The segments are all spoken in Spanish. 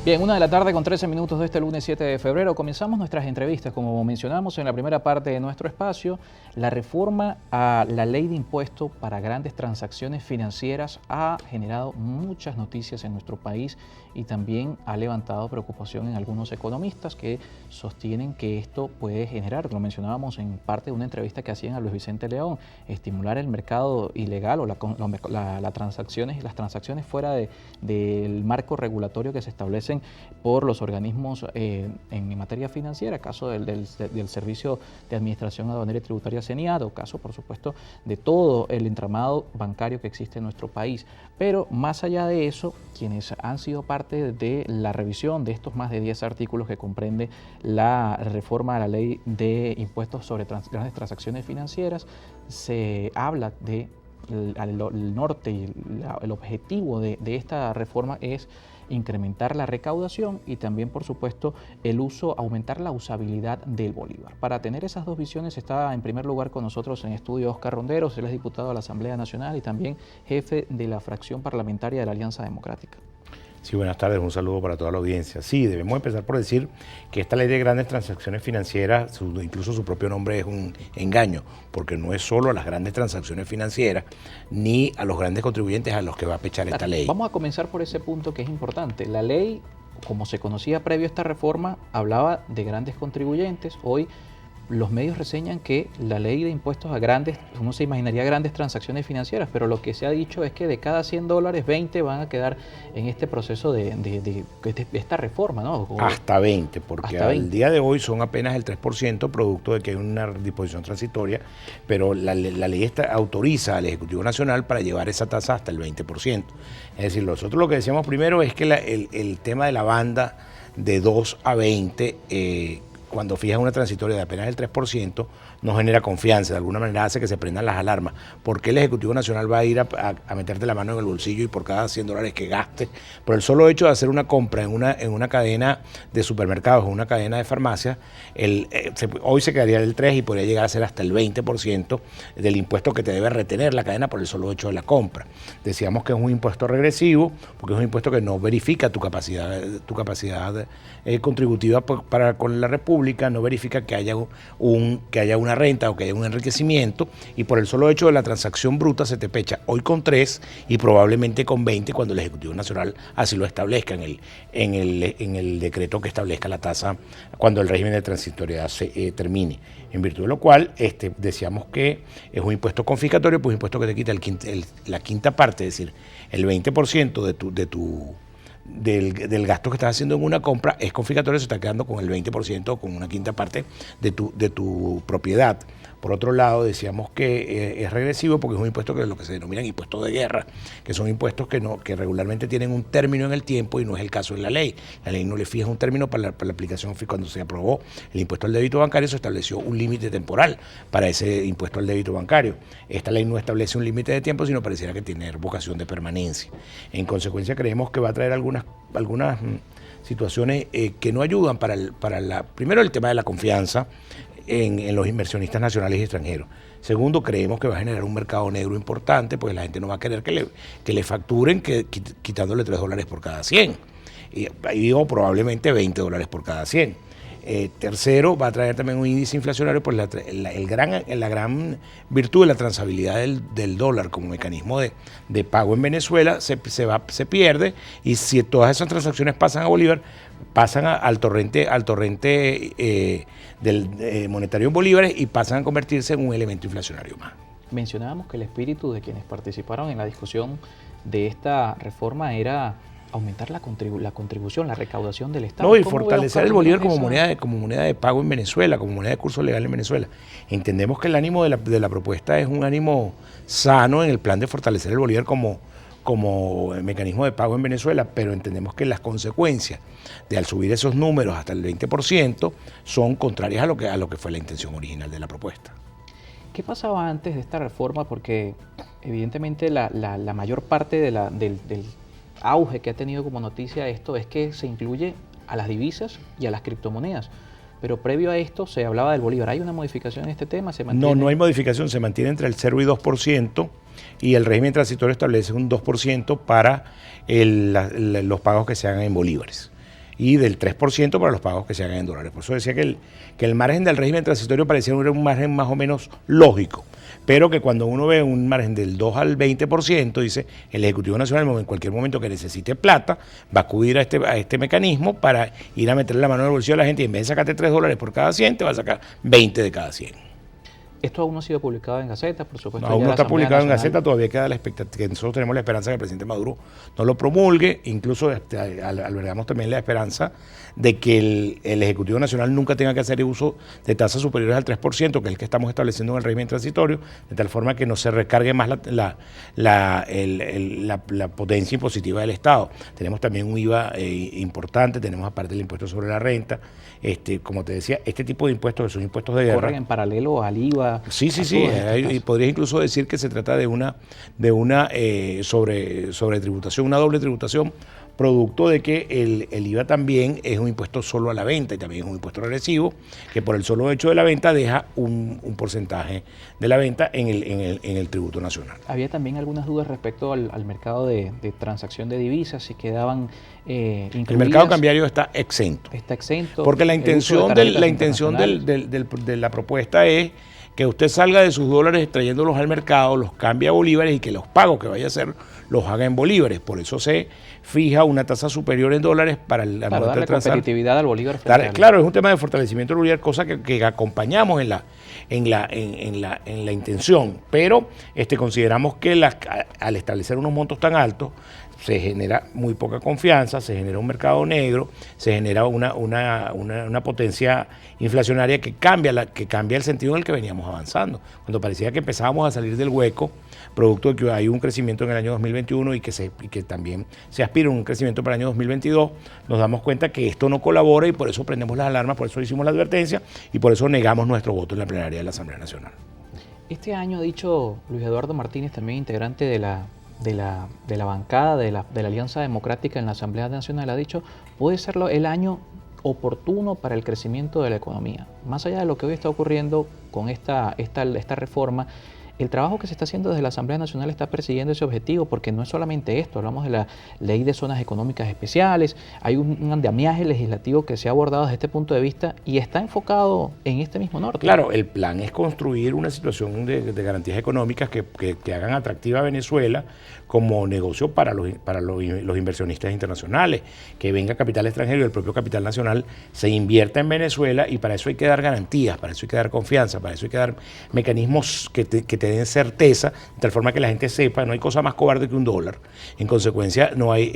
Bien, 1 de la tarde con 13 minutos de este lunes 7 de febrero. Comenzamos nuestras entrevistas. Como mencionamos en la primera parte de nuestro espacio, la reforma a la ley de impuestos para grandes transacciones financieras ha generado muchas noticias en nuestro país y también ha levantado preocupación en algunos economistas que sostienen que esto puede generar, lo mencionábamos en parte de una entrevista que hacían a Luis Vicente León, estimular el mercado ilegal o las transacciones fuera del marco regulatorio que se establecen por los organismos en materia financiera, caso del Servicio de Administración Aduanera y Tributaria CENIAT, o caso, por supuesto, de todo el entramado bancario que existe en nuestro país. Pero más allá de eso, quienes han sido parte de la revisión de estos más de 10 artículos que comprende la reforma a la ley de impuestos sobre grandes transacciones financieras, se habla de el norte y el objetivo de esta reforma es incrementar la recaudación y también, por supuesto, aumentar la usabilidad del bolívar. Para tener esas dos visiones está en primer lugar con nosotros en estudio Oscar Ronderos, él es diputado de la Asamblea Nacional y también jefe de la fracción parlamentaria de la Alianza Democrática. Sí, buenas tardes, un saludo para toda la audiencia. Sí, debemos empezar por decir que esta ley de grandes transacciones financieras, incluso su propio nombre es un engaño, porque no es solo a las grandes transacciones financieras ni a los grandes contribuyentes a los que va a pechar esta ley. Vamos a comenzar por ese punto que es importante. La ley, como se conocía previo a esta reforma, hablaba de grandes contribuyentes. Hoy los medios reseñan que la ley de impuestos a grandes, uno se imaginaría grandes transacciones financieras, pero lo que se ha dicho es que de cada $100, 20 van a quedar en este proceso de esta reforma, ¿no? Hasta 20, porque al día de hoy son apenas el 3%, producto de que hay una disposición transitoria, pero la ley autoriza al Ejecutivo Nacional para llevar esa tasa hasta el 20%. Es decir, nosotros lo que decíamos primero es que el tema de la banda de 2 a 20, cuando fijas una transitoria de apenas el 3%, no genera confianza, de alguna manera hace que se prendan las alarmas. ¿Por qué el Ejecutivo Nacional va a ir a meterte la mano en el bolsillo y por cada $100 que gastes, por el solo hecho de hacer una compra en una cadena de supermercados o una cadena de farmacias, hoy se quedaría el 3% y podría llegar a ser hasta el 20% del impuesto que te debe retener la cadena por el solo hecho de la compra? Decíamos que es un impuesto regresivo, porque es un impuesto que no verifica tu capacidad contributiva con la República, no verifica que haya una renta o que haya un enriquecimiento, y por el solo hecho de la transacción bruta se te pecha hoy con 3 y probablemente con 20 cuando el Ejecutivo Nacional así lo establezca en el decreto que establezca la tasa cuando el régimen de transitoriedad se termine. En virtud de lo cual decíamos que es un impuesto confiscatorio, pues un impuesto que te quita la quinta parte, es decir, el 20% del gasto que estás haciendo en una compra es confiscatorio, se está quedando con el 20% o con una quinta parte de tu propiedad. Por otro lado, decíamos que es regresivo porque es un impuesto que es lo que se denominan impuestos de guerra, que son impuestos que regularmente tienen un término en el tiempo y no es el caso de la ley. La ley no le fija un término para la aplicación. Cuando se aprobó el impuesto al débito bancario, se estableció un límite temporal para ese impuesto al débito bancario. Esta ley no establece un límite de tiempo, sino pareciera que tiene vocación de permanencia. En consecuencia, creemos que va a traer algunas situaciones que no ayudan primero el tema de la confianza en los inversionistas nacionales y extranjeros. Segundo, creemos que va a generar un mercado negro importante, pues la gente no va a querer que le facturen quitándole $3 por cada 100. Y digo probablemente $20 por cada 100. Tercero, va a traer también un índice inflacionario, pues la gran virtud de la transabilidad del dólar como mecanismo de pago en Venezuela se pierde, y si todas esas transacciones pasan a Bolívar, pasan al torrente del monetario en bolívares y pasan a convertirse en un elemento inflacionario más. Mencionábamos que el espíritu de quienes participaron en la discusión de esta reforma era aumentar la contribución, la recaudación del Estado. No, y fortalecer el bolívar como moneda de pago en Venezuela, como moneda de curso legal en Venezuela. Entendemos que el ánimo de la propuesta es un ánimo sano en el plan de fortalecer el bolívar como mecanismo de pago en Venezuela, pero entendemos que las consecuencias de al subir esos números hasta el 20% son contrarias a lo que fue la intención original de la propuesta. ¿Qué pasaba antes de esta reforma? Porque evidentemente la mayor parte del auge que ha tenido como noticia esto es que se incluye a las divisas y a las criptomonedas. Pero previo a esto se hablaba del bolívar. ¿Hay una modificación en este tema? No hay modificación, se mantiene entre el 0 y 2%, y el régimen transitorio establece un 2% para los pagos que se hagan en bolívares. y del 3% para los pagos que se hagan en dólares. Por eso decía que el margen del régimen transitorio parecía un margen más o menos lógico, pero que cuando uno ve un margen del 2 al 20%, dice el Ejecutivo Nacional en cualquier momento que necesite plata, va a acudir a este mecanismo para ir a meterle la mano en el bolsillo a la gente y en vez de sacarte $3 por cada 100, te va a sacar 20 de cada 100. Esto aún no ha sido publicado en Gaceta, por supuesto. Aún no está publicado en Gaceta, todavía queda la expectativa, que nosotros tenemos la esperanza que el presidente Maduro no lo promulgue, incluso albergamos también la esperanza de que el Ejecutivo Nacional nunca tenga que hacer uso de tasas superiores al 3%, que es el que estamos estableciendo en el régimen transitorio, de tal forma que no se recargue más la potencia impositiva del Estado. Tenemos también un IVA importante, tenemos aparte el impuesto sobre la renta, como te decía, este tipo de impuestos que son impuestos de guerra. Corren en paralelo al IVA. Sí, y podrías incluso decir que se trata de una sobre tributación, una doble tributación, producto de que el IVA también es un impuesto solo a la venta y también es un impuesto regresivo, que por el solo hecho de la venta deja un porcentaje de la venta en el tributo nacional. Había también algunas dudas respecto al mercado de transacción de divisas, si quedaban incluidas. El mercado cambiario está exento. Está exento. Porque la intención de la propuesta es que usted salga de sus dólares trayéndolos al mercado, los cambie a bolívares y que los pagos que vaya a hacer los haga en bolívares. Por eso se fija una tasa superior en dólares para darle competitividad al bolívar. Claro, es un tema de fortalecimiento del bolívar, cosa que acompañamos en la intención, pero consideramos que al establecer unos montos tan altos se genera muy poca confianza, se genera un mercado negro, se genera una potencia inflacionaria que cambia el sentido en el que veníamos avanzando. Cuando parecía que empezábamos a salir del hueco, producto de que hay un crecimiento en el año 2021 y que también se aspira a un crecimiento para el año 2022, nos damos cuenta que esto no colabora y por eso prendemos las alarmas, por eso hicimos la advertencia y por eso negamos nuestro voto en la plenaria de la Asamblea Nacional. Este año ha dicho Luis Eduardo Martínez, también integrante de la bancada de la Alianza Democrática en la Asamblea Nacional, ha dicho, puede ser el año oportuno para el crecimiento de la economía. Más allá de lo que hoy está ocurriendo con esta reforma, el trabajo que se está haciendo desde la Asamblea Nacional está persiguiendo ese objetivo, porque no es solamente esto, hablamos de la ley de zonas económicas especiales, hay un andamiaje legislativo que se ha abordado desde este punto de vista y está enfocado en este mismo norte. Claro, el plan es construir una situación de garantías económicas que hagan atractiva a Venezuela como negocio para los inversionistas internacionales, que venga capital extranjero y el propio capital nacional se invierta en Venezuela, y para eso hay que dar garantías, para eso hay que dar confianza, para eso hay que dar mecanismos que te den certeza, de tal forma que la gente sepa, no hay cosa más cobarde que un dólar. En consecuencia, no hay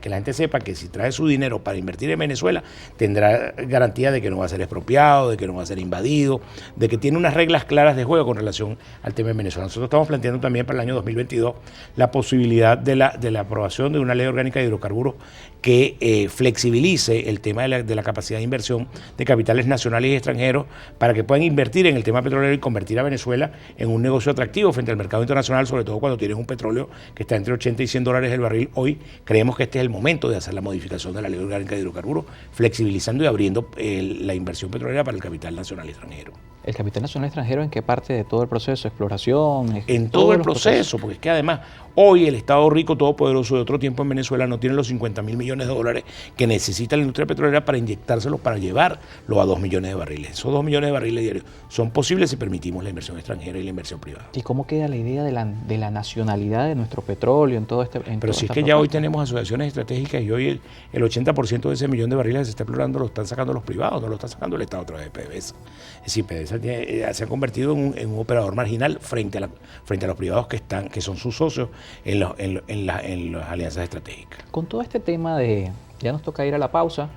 que la gente sepa que si trae su dinero para invertir en Venezuela, tendrá garantía de que no va a ser expropiado, de que no va a ser invadido, de que tiene unas reglas claras de juego con relación al tema de Venezuela. Nosotros estamos planteando también para el año 2022 la posibilidad de la aprobación de una ley orgánica de hidrocarburos que flexibilice el tema de la capacidad de inversión de capitales nacionales y extranjeros para que puedan invertir en el tema petrolero y convertir a Venezuela en un negocio atractivo frente al mercado internacional, sobre todo cuando tienes un petróleo que está entre 80 y 100 dólares el barril. Hoy creemos que este es el momento de hacer la modificación de la ley orgánica de hidrocarburos, flexibilizando y abriendo la inversión petrolera para el capital nacional y extranjero. ¿El capital nacional extranjero en qué parte de todo el proceso? ¿Exploración? En todo el proceso, porque es que además hoy el Estado rico, todopoderoso de otro tiempo en Venezuela no tiene los 50.000 millones de dólares que necesita la industria petrolera para inyectárselos, para llevarlo a 2 millones de barriles. Esos 2 millones de barriles diarios son posibles si permitimos la inversión extranjera y la inversión privada. ¿Y cómo queda la idea de la nacionalidad de nuestro petróleo en todo este Pero si es que ya hoy tenemos asociaciones estratégicas y hoy el 80% de ese millón de barriles que se está explorando lo están sacando los privados, no lo está sacando el Estado a través de PDVSA. Es decir, PDVSA se ha convertido en un operador marginal frente a los privados que son sus socios en las alianzas estratégicas. Con todo este tema ya nos toca ir a la pausa,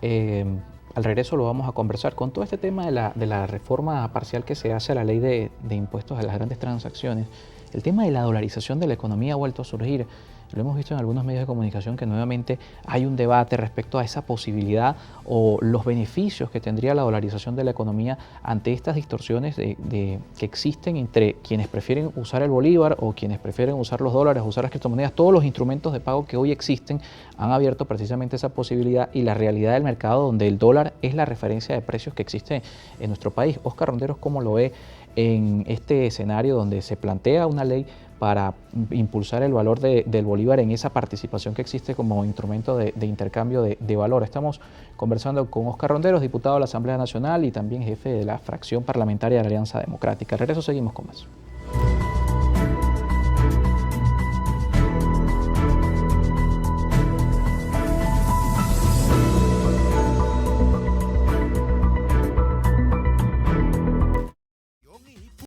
al regreso lo vamos a conversar, con todo este tema de la reforma parcial que se hace a la ley de impuestos a las grandes transacciones, el tema de la dolarización de la economía ha vuelto a surgir. Lo hemos visto en algunos medios de comunicación que nuevamente hay un debate respecto a esa posibilidad o los beneficios que tendría la dolarización de la economía ante estas distorsiones que existen entre quienes prefieren usar el bolívar o quienes prefieren usar los dólares, usar las criptomonedas. Todos los instrumentos de pago que hoy existen han abierto precisamente esa posibilidad y la realidad del mercado donde el dólar es la referencia de precios que existe en nuestro país. Óscar Ronderos, ¿cómo lo ve en este escenario donde se plantea una ley para impulsar el valor del bolívar en esa participación que existe como instrumento de intercambio de valor. Estamos conversando con Oscar Ronderos, diputado de la Asamblea Nacional y también jefe de la fracción parlamentaria de la Alianza Democrática. Al regreso seguimos con más.